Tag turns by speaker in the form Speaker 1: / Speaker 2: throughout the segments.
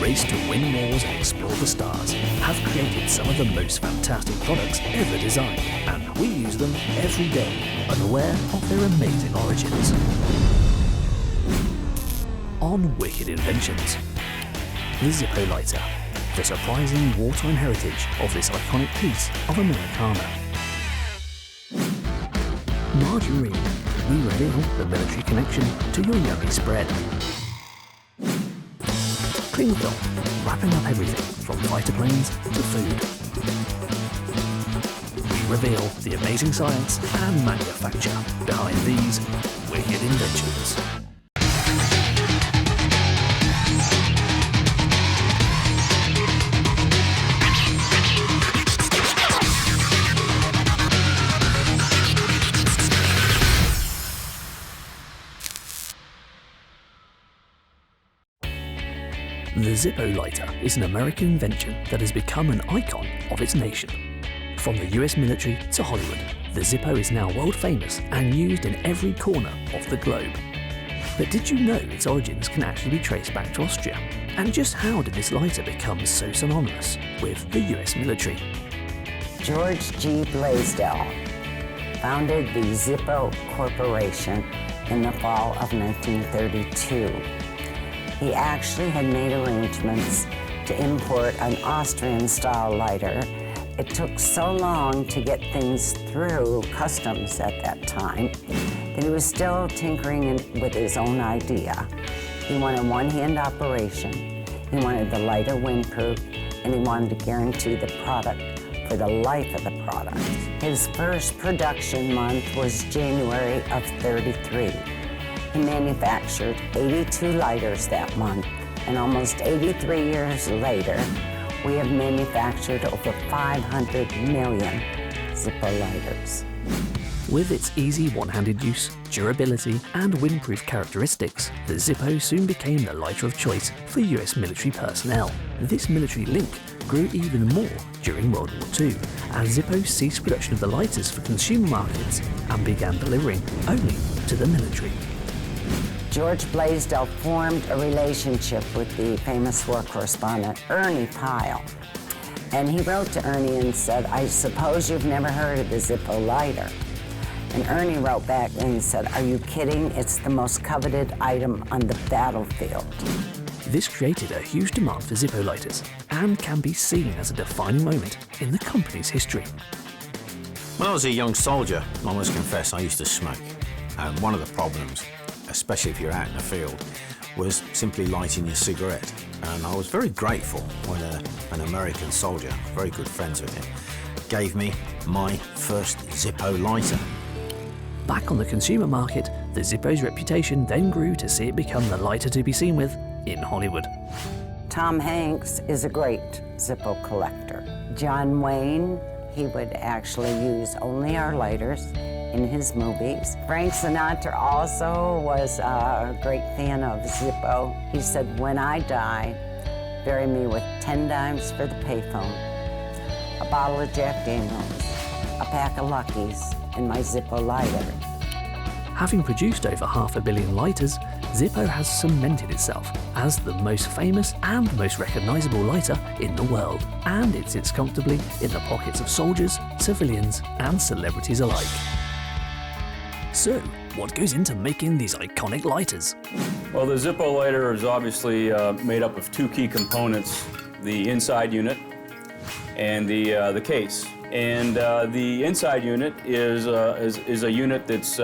Speaker 1: race to win wars and explore the stars, have created some of the most fantastic products ever designed, and we use them every day, unaware of their amazing origins. On Wicked Inventions, the Zippo lighter, the surprising wartime heritage of this iconic piece of Americana. Margarine, we reveal the military connection to your yummy spread. Cling film, wrapping up everything from fighter planes to food. We reveal the amazing science and manufacture behind these wicked inventions. The Zippo lighter is an American invention that has become an icon of its nation. From the US military to Hollywood, the Zippo is now world famous and used in every corner of the globe. But did you know its origins can actually be traced back to Austria? And just how did this lighter become so synonymous with the US military?
Speaker 2: George G. Blaisdell founded the Zippo Corporation in the fall of 1932. He actually had made arrangements to import an Austrian-style lighter. It took so long to get things through customs at that time that he was still tinkering with his own idea. He wanted one-hand operation, he wanted the lighter windproof, and he wanted to guarantee the product for the life of the product. His first production month was January of '33. He manufactured 82 lighters that month, and almost 83 years later, we have manufactured over 500 million Zippo lighters.
Speaker 1: With its easy one-handed use, durability, and windproof characteristics, the Zippo soon became the lighter of choice for US military personnel. This military link grew even more during World War II, as Zippo ceased production of the lighters for consumer markets and began delivering only to the military.
Speaker 2: George Blaisdell formed a relationship with the famous war correspondent Ernie Pyle. And he wrote to Ernie and said, "I suppose you've never heard of the Zippo lighter." And Ernie wrote back and he said, "Are you kidding? It's the most coveted item on the battlefield."
Speaker 1: This created a huge demand for Zippo lighters and can be seen as a defining moment in the company's history.
Speaker 3: When I was a young soldier, I must confess I used to smoke. And one of the problems, especially if you're out in the field, was simply lighting your cigarette. And I was very grateful when an American soldier, very good friends with him, gave me my first Zippo lighter.
Speaker 1: Back on the consumer market, the Zippo's reputation then grew to see it become the lighter to be seen with in Hollywood.
Speaker 2: Tom Hanks is a great Zippo collector. John Wayne, he would actually use only our lighters in his movies. Frank Sinatra also was a great fan of Zippo. He said, "When I die, bury me with 10 dimes for the payphone, a bottle of Jack Daniels, a pack of Luckies, and my Zippo lighter."
Speaker 1: Having produced over 500 million lighters, Zippo has cemented itself as the most famous and most recognizable lighter in the world, and it sits comfortably in the pockets of soldiers, civilians, and celebrities alike. So, what goes into making these iconic lighters?
Speaker 4: Well, the Zippo lighter is obviously made up of two key components, the inside unit and the case. And the inside unit is a unit that's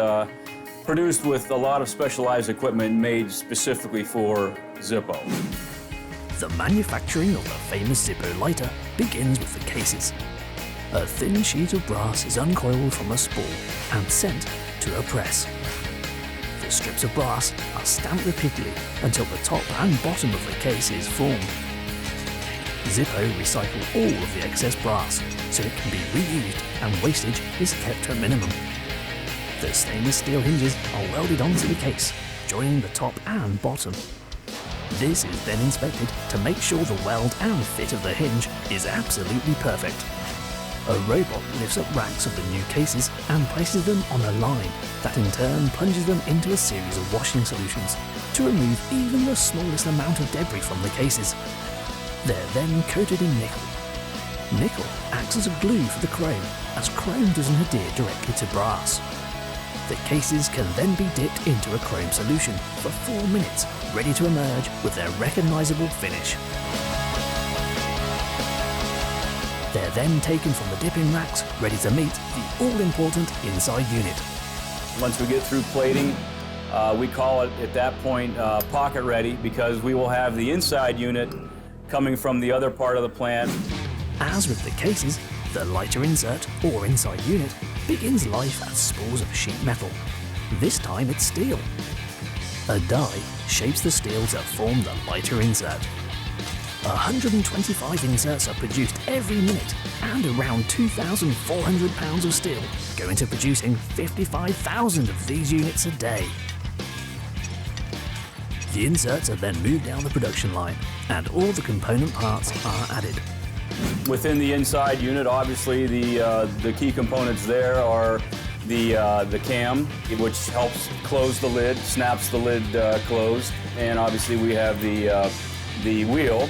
Speaker 4: produced with a lot of specialized equipment made specifically for Zippo.
Speaker 1: The manufacturing of the famous Zippo lighter begins with the cases. A thin sheet of brass is uncoiled from a spool and sent to a press. The strips of brass are stamped repeatedly until the top and bottom of the case is formed. Zippo recycle all of the excess brass so it can be reused and wastage is kept to a minimum. The stainless steel hinges are welded onto the case, joining the top and bottom. This is then inspected to make sure the weld and fit of the hinge is absolutely perfect. A robot lifts up racks of the new cases and places them on a line that in turn plunges them into a series of washing solutions to remove even the smallest amount of debris from the cases. They're then coated in nickel. Nickel acts as a glue for the chrome, as chrome doesn't adhere directly to brass. The cases can then be dipped into a chrome solution for 4 minutes, ready to emerge with their recognisable finish. They're then taken from the dipping racks, ready to meet the all-important inside unit.
Speaker 4: Once we get through plating, we call it at that point pocket ready, because we will have the inside unit coming from the other part of the plant.
Speaker 1: As with the cases, the lighter insert, or inside unit, begins life as spools of sheet metal. This time it's steel. A die shapes the steel to form the lighter insert. 125 inserts are produced every minute, and around 2,400 pounds of steel go into producing 55,000 of these units a day. The inserts are then moved down the production line, and all the component parts are added.
Speaker 4: Within the inside unit, obviously the key components there are the cam, which helps close the lid, snaps the lid closed, and obviously we have the wheel,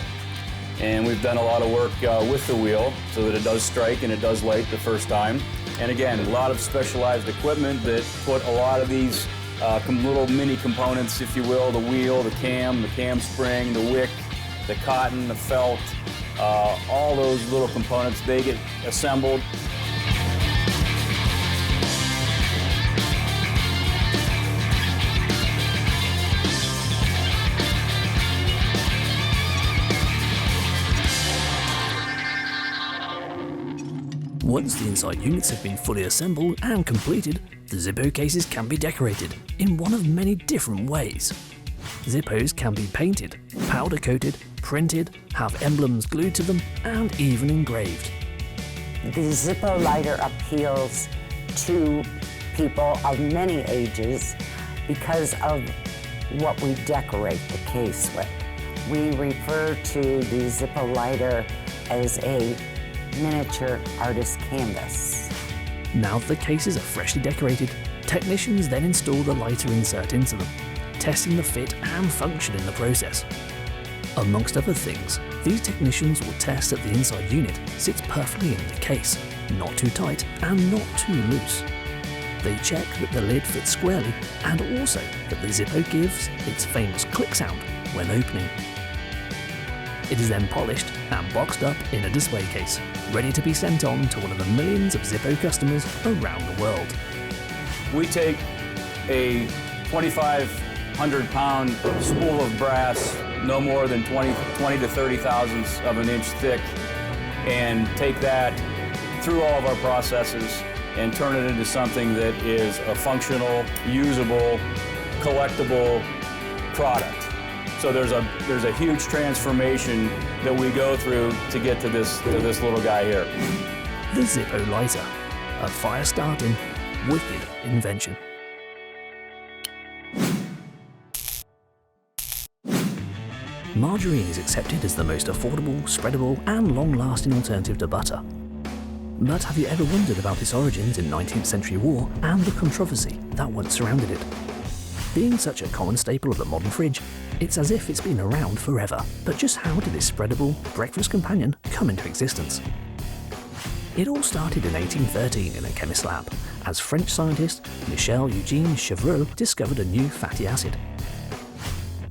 Speaker 4: and we've done a lot of work with the wheel so that it does strike and it does light the first time. And again, a lot of specialized equipment that put a lot of these little mini components, if you will, the wheel, the cam spring, the wick, the cotton, the felt, all those little components, they get assembled.
Speaker 1: Once the inside units have been fully assembled and completed, the Zippo cases can be decorated in one of many different ways. Zippos can be painted, powder coated, printed, have emblems glued to them, and even engraved.
Speaker 2: The Zippo lighter appeals to people of many ages because of what we decorate the case with. We refer to the Zippo lighter as a miniature artist canvas.
Speaker 1: Now that the cases are freshly decorated, technicians then install the lighter insert into them, testing the fit and function in the process. Amongst other things, these technicians will test that the inside unit sits perfectly in the case, not too tight and not too loose. They check that the lid fits squarely and also that the Zippo gives its famous click sound when opening. It is then polished and boxed up in a display case, ready to be sent on to one of the millions of Zippo customers around the world.
Speaker 4: We take a 2,500-pound spool of brass, no more than 20 to 30 thousandths of an inch thick, and take that through all of our processes and turn it into something that is a functional, usable, collectible product. So there's a huge transformation that we go through to get to this little guy here.
Speaker 1: The Zippo lighter, a fire-starting, wicked invention. Margarine is accepted as the most affordable, spreadable, and long-lasting alternative to butter. But have you ever wondered about its origins in 19th century war and the controversy that once surrounded it? Being such a common staple of the modern fridge, it's as if it's been around forever. But just how did this spreadable breakfast companion come into existence? It all started in 1813 in a chemist's lab, as French scientist Michel Eugène Chevreul discovered a new fatty acid.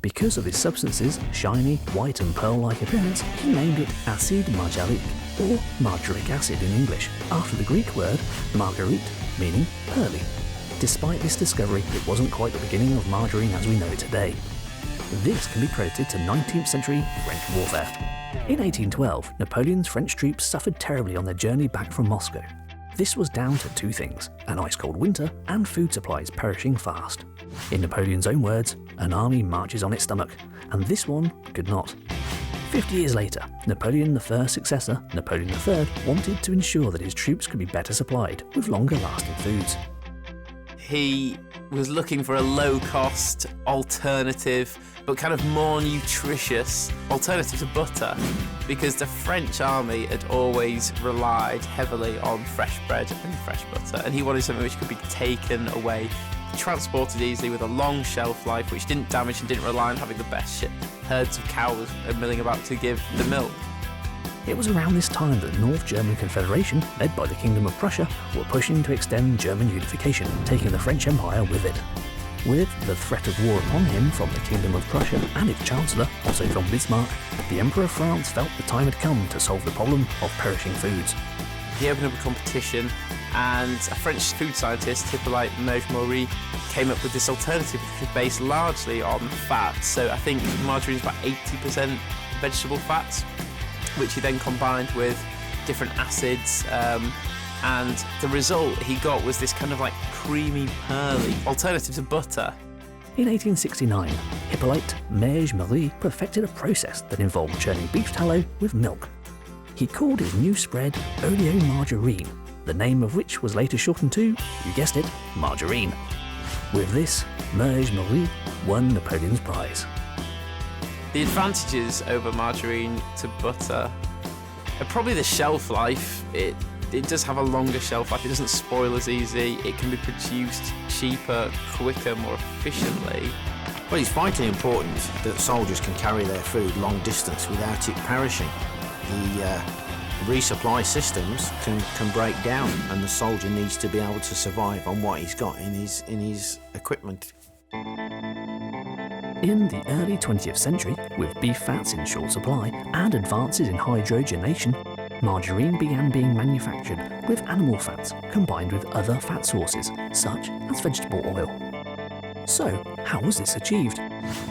Speaker 1: Because of its substance's shiny, white and pearl-like appearance, he named it acide margarique, or margaric acid in English, after the Greek word margarite, meaning pearly. Despite this discovery, it wasn't quite the beginning of margarine as we know it today. This can be credited to 19th century French warfare. In 1812, Napoleon's French troops suffered terribly on their journey back from Moscow. This was down to two things: an ice-cold winter and food supplies perishing fast. In Napoleon's own words, an army marches on its stomach, and this one could not. 50 years later, Napoleon I's successor, Napoleon III, wanted to ensure that his troops could be better supplied with longer-lasting foods.
Speaker 5: he was looking for a low-cost alternative, but kind of more nutritious alternative to butter, because the French army had always relied heavily on fresh bread and fresh butter, and he wanted something which could be taken away, transported easily with a long shelf life, which didn't damage and didn't rely on having the best herds of cows milling about to give the milk.
Speaker 1: It was around this time that the North German Confederation, led by the Kingdom of Prussia, were pushing to extend German unification, taking the French Empire with it. With the threat of war upon him from the Kingdom of Prussia and its Chancellor, also from Bismarck, the Emperor of France felt the time had come to solve the problem of perishing foods.
Speaker 5: He opened up a competition, and a French food scientist, Hippolyte Maury, came up with this alternative which was based largely on fat. So I think margarine is about 80% vegetable fats, which he then combined with different acids, and the result he got was this kind of like creamy, pearly alternative to butter.
Speaker 1: In 1869, Hippolyte Maury perfected a process that involved churning beef tallow with milk. He called his new spread Margarine, the name of which was later shortened to, you guessed it, margarine. With this, Maury won Napoleon's prize.
Speaker 5: The advantages over margarine to butter are probably the shelf life. It does have a longer shelf life, it doesn't spoil as easy, it can be produced cheaper, quicker, more efficiently.
Speaker 3: Well, it's vitally important that soldiers can carry their food long distance without it perishing. The resupply systems can break down, and the soldier needs to be able to survive on what he's got in his equipment.
Speaker 1: In the early 20th century, with beef fats in short supply and advances in hydrogenation, margarine began being manufactured with animal fats combined with other fat sources, such as vegetable oil. So, how was this achieved?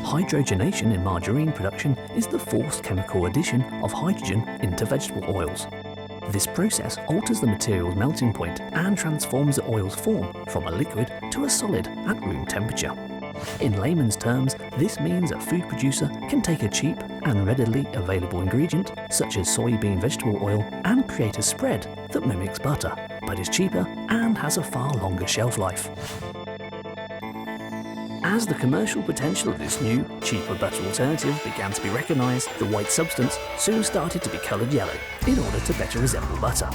Speaker 1: Hydrogenation in margarine production is the forced chemical addition of hydrogen into vegetable oils. This process alters the material's melting point and transforms the oil's form from a liquid to a solid at room temperature. In layman's terms, this means a food producer can take a cheap and readily available ingredient, such as soybean vegetable oil, and create a spread that mimics butter, but is cheaper and has a far longer shelf life. As the commercial potential of this new, cheaper butter alternative began to be recognised, the white substance soon started to be coloured yellow in order to better resemble butter.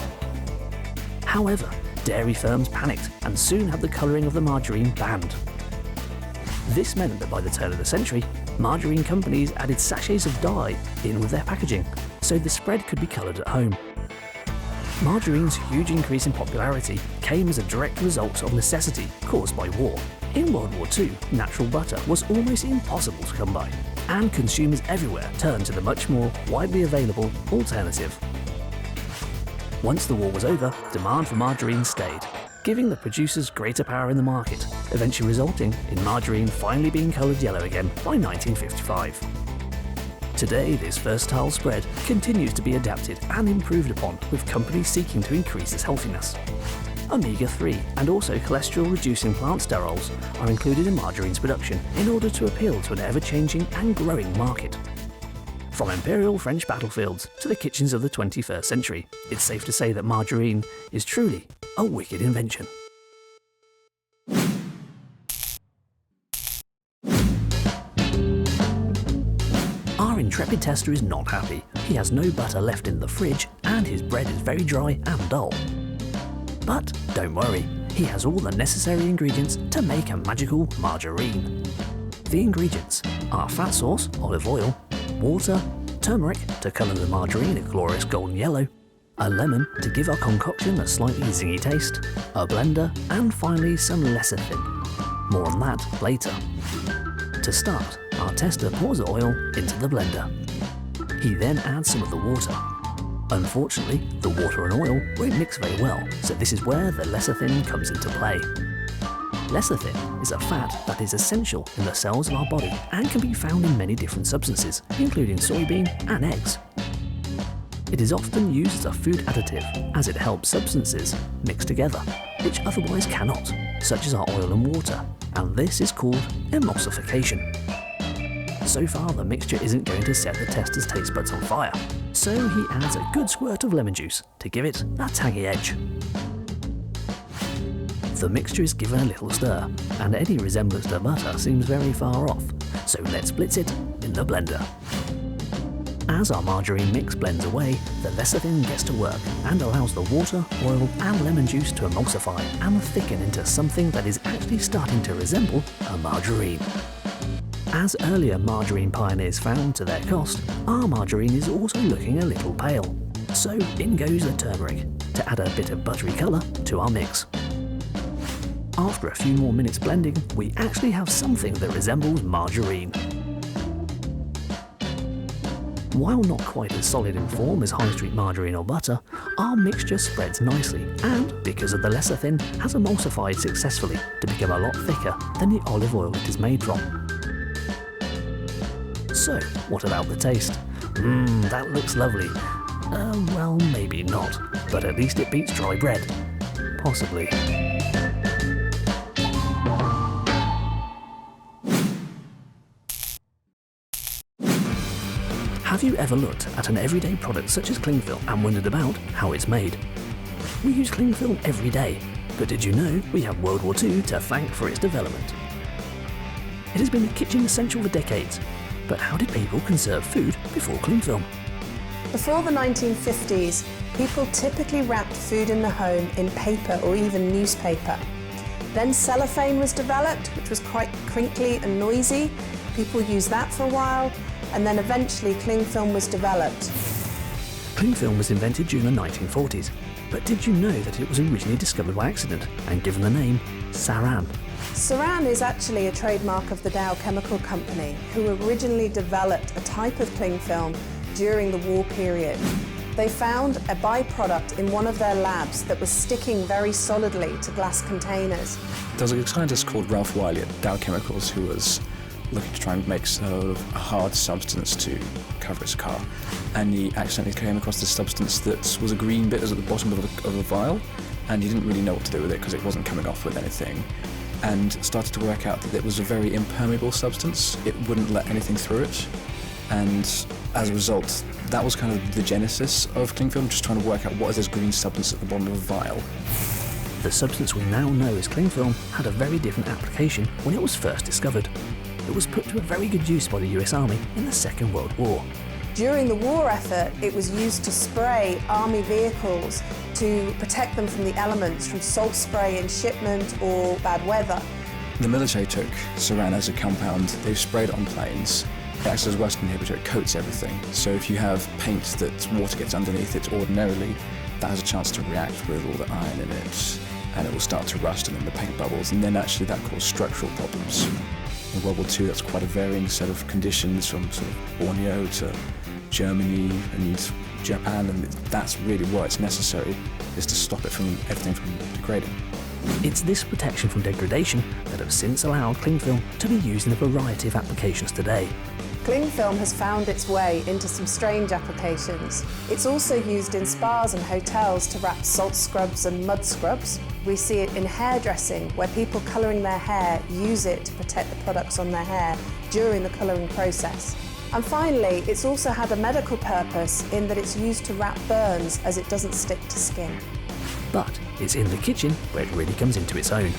Speaker 1: However, dairy firms panicked and soon had the colouring of the margarine banned. This meant that by the turn of the century, margarine companies added sachets of dye in with their packaging, so the spread could be coloured at home. Margarine's huge increase in popularity came as a direct result of necessity caused by war. In World War II, natural butter was almost impossible to come by, and consumers everywhere turned to the much more widely available alternative. Once the war was over, demand for margarine stayed, giving the producers greater power in the market, eventually resulting in margarine finally being coloured yellow again by 1955. Today, this versatile spread continues to be adapted and improved upon, with companies seeking to increase its healthiness. Omega-3 and also cholesterol-reducing plant sterols are included in margarine's production in order to appeal to an ever-changing and growing market. From imperial French battlefields to the kitchens of the 21st century, it's safe to say that margarine is truly a wicked invention. Our intrepid tester is not happy. He has no butter left in the fridge and his bread is very dry and dull. But don't worry, he has all the necessary ingredients to make a magical margarine. The ingredients are fat sauce, olive oil, water, turmeric to colour the margarine a glorious golden yellow, a lemon to give our concoction a slightly zingy taste, a blender, and finally some lecithin. More on that later. To start, our tester pours the oil into the blender. He then adds some of the water. Unfortunately, the water and oil won't mix very well, so this is where the lecithin comes into play. Lecithin is a fat that is essential in the cells of our body and can be found in many different substances, including soybean and eggs. It is often used as a food additive as it helps substances mix together, which otherwise cannot, such as our oil and water, and this is called emulsification. So far, the mixture isn't going to set the tester's taste buds on fire, so he adds a good squirt of lemon juice to give it that tangy edge. The mixture is given a little stir, and any resemblance to butter seems very far off, so let's blitz it in the blender. As our margarine mix blends away, the lecithin gets to work and allows the water, oil and lemon juice to emulsify and thicken into something that is actually starting to resemble a margarine. As earlier margarine pioneers found to their cost, our margarine is also looking a little pale. So in goes the turmeric, to add a bit of buttery colour to our mix. After a few more minutes blending, we actually have something that resembles margarine. While not quite as solid in form as high street margarine or butter, our mixture spreads nicely and, because of the lecithin, has emulsified successfully to become a lot thicker than the olive oil it is made from. So, what about the taste? That looks lovely. Well, maybe not, but at least it beats dry bread. Possibly. Have you ever looked at an everyday product such as cling film and wondered about how it's made? We use cling film every day, but did you know we have World War II to thank for its development? It has been a kitchen essential for decades, but how did people conserve food before cling film?
Speaker 6: Before the 1950s, people typically wrapped food in the home in paper or even newspaper. Then cellophane was developed, which was quite crinkly and noisy. People used that for a while, and then eventually cling film was developed.
Speaker 1: Cling film was invented during the 1940s, but did you know that it was originally discovered by accident and given the name Saran?
Speaker 6: Saran is actually a trademark of the Dow Chemical Company, who originally developed a type of cling film during the war period. They found a byproduct in one of their labs that was sticking very solidly to glass containers.
Speaker 7: There was a scientist called Ralph Wiley at Dow Chemicals who was looking to try and make sort of a hard substance to cover his car, and he accidentally came across this substance that was a green bit at the bottom of a vial, and he didn't really know what to do with it because it wasn't coming off with anything, and started to work out that it was a very impermeable substance. It wouldn't let anything through it, and as a result, that was kind of the genesis of cling film, just trying to work out what is this green substance at the bottom of a vial.
Speaker 1: The substance we now know as cling film had a very different application when it was first discovered. It was put to a very good use by the US Army in the Second World War.
Speaker 6: During the war effort, it was used to spray army vehicles to protect them from the elements, from salt spray in shipment or bad weather.
Speaker 7: The military took Saran as a compound. They sprayed it on planes. It acts as a rust inhibitor, it coats everything. So if you have paint that water gets underneath it ordinarily, that has a chance to react with all the iron in it, and it will start to rust and then the paint bubbles, and then actually that causes structural problems. In World War II, that's quite a varying set of conditions, from sort of Borneo to Germany and Japan, and that's really why it's necessary, is to stop it from everything from degrading.
Speaker 1: It's this protection from degradation that has since allowed cling film to be used in a variety of applications today.
Speaker 6: Cling film has found its way into some strange applications. It's also used in spas and hotels to wrap salt scrubs and mud scrubs. We see it in hairdressing, where people colouring their hair use it to protect the products on their hair during the colouring process. And finally, it's also had a medical purpose in that it's used to wrap burns as it doesn't stick to skin.
Speaker 1: But it's in the kitchen where it really comes into its own.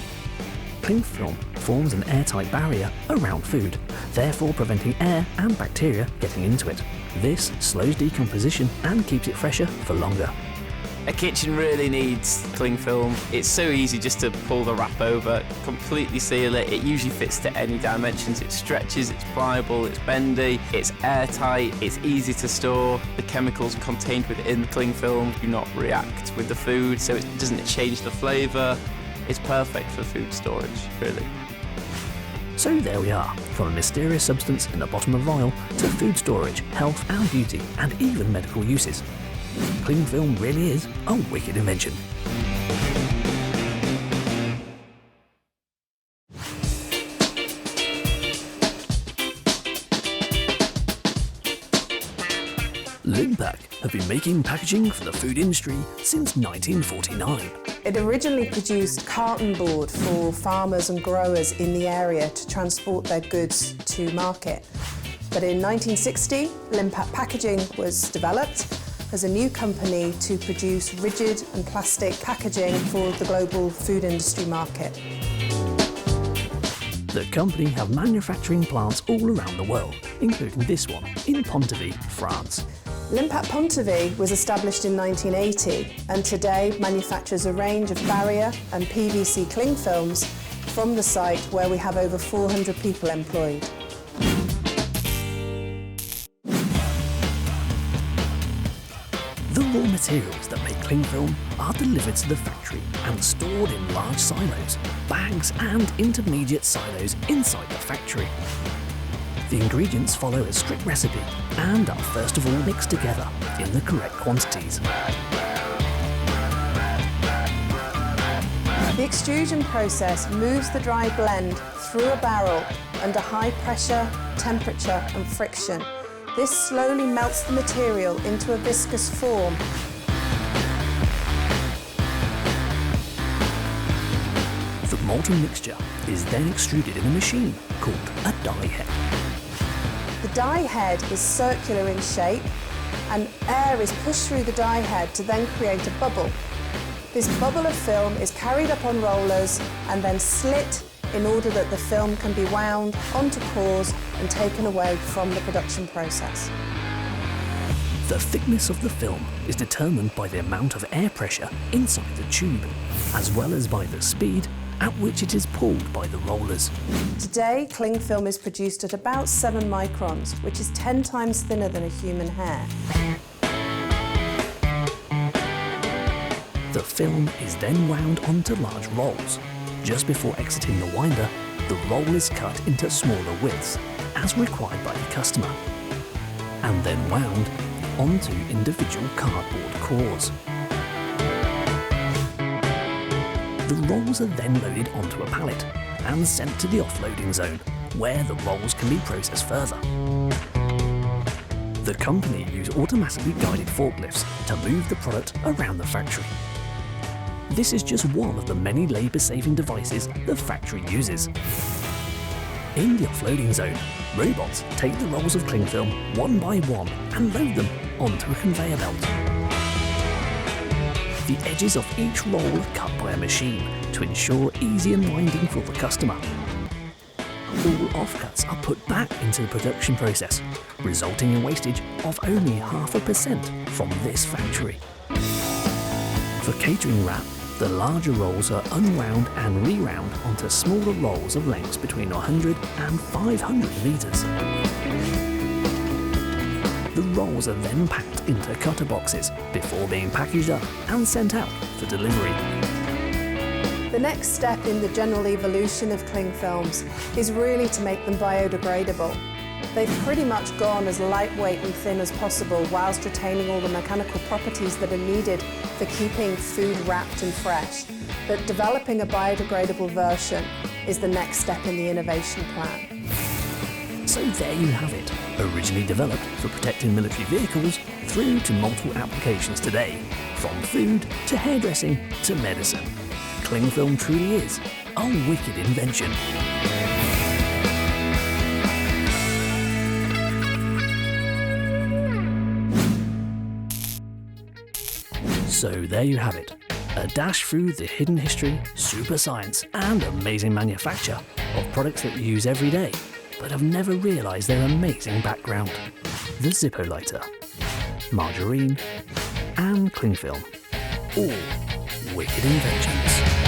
Speaker 1: Cling film forms an airtight barrier around food, therefore preventing air and bacteria getting into it. This slows decomposition and keeps it fresher for longer.
Speaker 5: A kitchen really needs cling film. It's so easy just to pull the wrap over, completely seal it. It usually fits to any dimensions. It stretches, it's pliable, it's bendy, it's airtight, it's easy to store. The chemicals contained within the cling film do not react with the food, so it doesn't change the flavour. It's perfect for food storage, really.
Speaker 1: So there we are, from a mysterious substance in the bottom of a vial to food storage, health and beauty, and even medical uses. Cling film really is a wicked invention. Limpac have been making packaging for the food industry since 1949.
Speaker 6: It originally produced carton board for farmers and growers in the area to transport their goods to market. But in 1960, Limpac packaging was developed, as a new company to produce rigid and plastic packaging for the global food industry market.
Speaker 1: The company have manufacturing plants all around the world, including this one in Pontivy, France.
Speaker 6: Limpat Pontivy was established in 1980 and today manufactures a range of barrier and PVC cling films from the site where we have over 400 people employed.
Speaker 1: The raw materials that make cling film are delivered to the factory and stored in large silos, bags and intermediate silos inside the factory. The ingredients follow a strict recipe and are first of all mixed together in the correct quantities.
Speaker 6: The extrusion process moves the dry blend through a barrel under high pressure, temperature and friction. This slowly melts the material into a viscous form.
Speaker 1: The molten mixture is then extruded in a machine called a die head.
Speaker 6: The die head is circular in shape and air is pushed through the die head to then create a bubble. This bubble of film is carried up on rollers and then slit in order that the film can be wound onto cores and taken away from the production process.
Speaker 1: The thickness of the film is determined by the amount of air pressure inside the tube, as well as by the speed at which it is pulled by the rollers.
Speaker 6: Today, cling film is produced at about 7 microns, which is 10 times thinner than a human hair.
Speaker 1: The film is then wound onto large rolls. Just before exiting the winder, the roll is cut into smaller widths, as required by the customer, and then wound onto individual cardboard cores. The rolls are then loaded onto a pallet and sent to the offloading zone, where the rolls can be processed further. The company use automatically guided forklifts to move the product around the factory. This is just one of the many labour-saving devices the factory uses. In the offloading zone, robots take the rolls of cling film one by one and load them onto a conveyor belt. The edges of each roll are cut by a machine to ensure easy unwinding for the customer. All offcuts are put back into the production process, resulting in wastage of only 0.5% from this factory. For catering wrap, the larger rolls are unwound and rewound onto smaller rolls of lengths between 100 and 500 metres. The rolls are then packed into cutter boxes before being packaged up and sent out for delivery.
Speaker 6: The next step in the general evolution of cling films is really to make them biodegradable. They've pretty much gone as lightweight and thin as possible whilst retaining all the mechanical properties that are needed for keeping food wrapped and fresh. But developing a biodegradable version is the next step in the innovation plan.
Speaker 1: So there you have it, originally developed for protecting military vehicles through to multiple applications today, from food to hairdressing to medicine. Cling film truly is a wicked invention. So there you have it, a dash through the hidden history, super science and amazing manufacture of products that you use every day, but have never realised their amazing background. The Zippo lighter, Margarine and cling film, all wicked inventions.